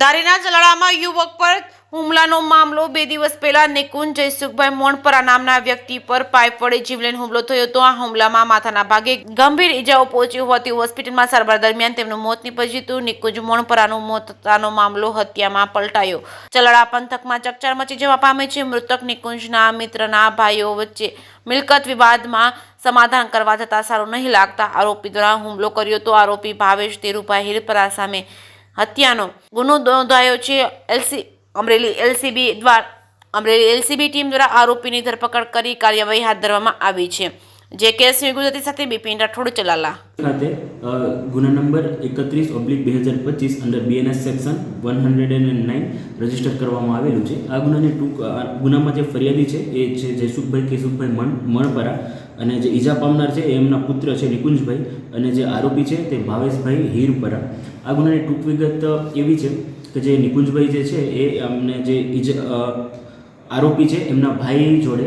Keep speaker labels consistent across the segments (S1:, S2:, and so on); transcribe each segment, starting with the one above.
S1: ધારીના જલાળામાં યુવક પર હુમલાનો મામલો 2 દિવસ પહેલા નિકુંજ જયસુખભાઈ મોણપરા નામના વ્યક્તિ પર પાઇપ વડે જીવલેણ હુમલો થયો હતો. આ હુમલામાં માથાના ભાગે ગંભીર ઈજાઓ પહોંચી હોવાથી હોસ્પિટલમાં સારવાર દરમિયાન તેમનું મોત નીપજ્યું હતું. નિકુંજ મોણપરાનું મોત થતાનો મામલો હત્યામાં પલટાયો. જલાળા પંથકમાં ચકચાર મચી જવા પામી છે. મૃતક નિકુંજના મિત્રના ભાઈઓ વચ્ચે મિલકત વિવાદમાં સમાધાન કરવા જતાં સારું નહીં લાગતા આરોપી દ્વારા હુમલો કર્યો હતો. આરોપી ભાવેશ ધીરુભાઈ હિરપરા સામે હત્યાનો ગુનો નોંધાયો છે. અમરેલી એલસીબી ટીમ દ્વારા આરોપીની ધરપકડ કરી કાર્યવાહી હાથ ધરવામાં આવી છે. જે કેસની ગુજરાતી સાથે બિપિન રાઠોડ ચલાલા
S2: ખાતે ગુના number 31/2025 under BNS section 109 register કરવામાં આવેલું છે. આ ગુનામાં જે ફરિયાદી છે એ છે જયસુખભાઈ કેશુભાઈ મણપરા અને જે ઈજા પામનાર છે એ એમના પુત્ર છે નિકુંજભાઈ અને જે આરોપી છે તે ભાવેશભાઈ હીરપરા. આ ગુનાની ટૂંક વિગત એવી છે કે જે નિકુંજભાઈ જે છે એ અમને જે આરોપી છે એમના ભાઈ જોડે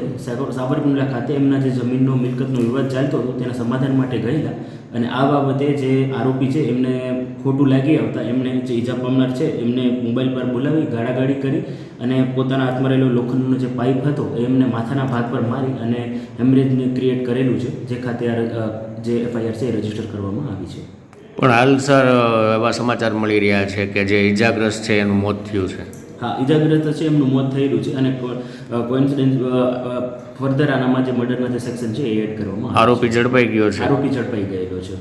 S2: સાબરકુંડલા ખાતે એમના જે જમીનનો મિલકતનો વિવાદ ચાલતો હતો તેના સમાધાન માટે ગયેલા અને આ બાબતે જે આરોપી છે એમને ખોટું લાગી આવતા એમને જે ઈજા પામનાર છે એમને મોબાઈલ પર બોલાવી ગાળાગાળી કરી અને પોતાના હાથમાં રહેલો લોખંડનો જે પાઇપ હતો એ એમને માથાના ભાગ પર મારી અને હેમરેજને ક્રિએટ કરેલું છે. જે ખાતે જે એફઆઈઆર છે એ રજીસ્ટર કરવામાં આવી છે.
S3: પણ હાલ સર એવા સમાચાર મળી રહ્યા છે કે જે ઈજાગ્રસ્ત છે એનું મોત થયું છે.
S2: હા, ઈજાગ્રસ્ત છે એમનું મોત થયેલું છે અને કોઇન્સિડન્સ ફર્ધર આનામાં જે મર્ડરના જે સેક્શન છે એ એડ કરવામાં
S3: આરોપી ઝડપાઈ ગયો છે.
S2: આરોપી ઝડપાઈ ગયેલો છે.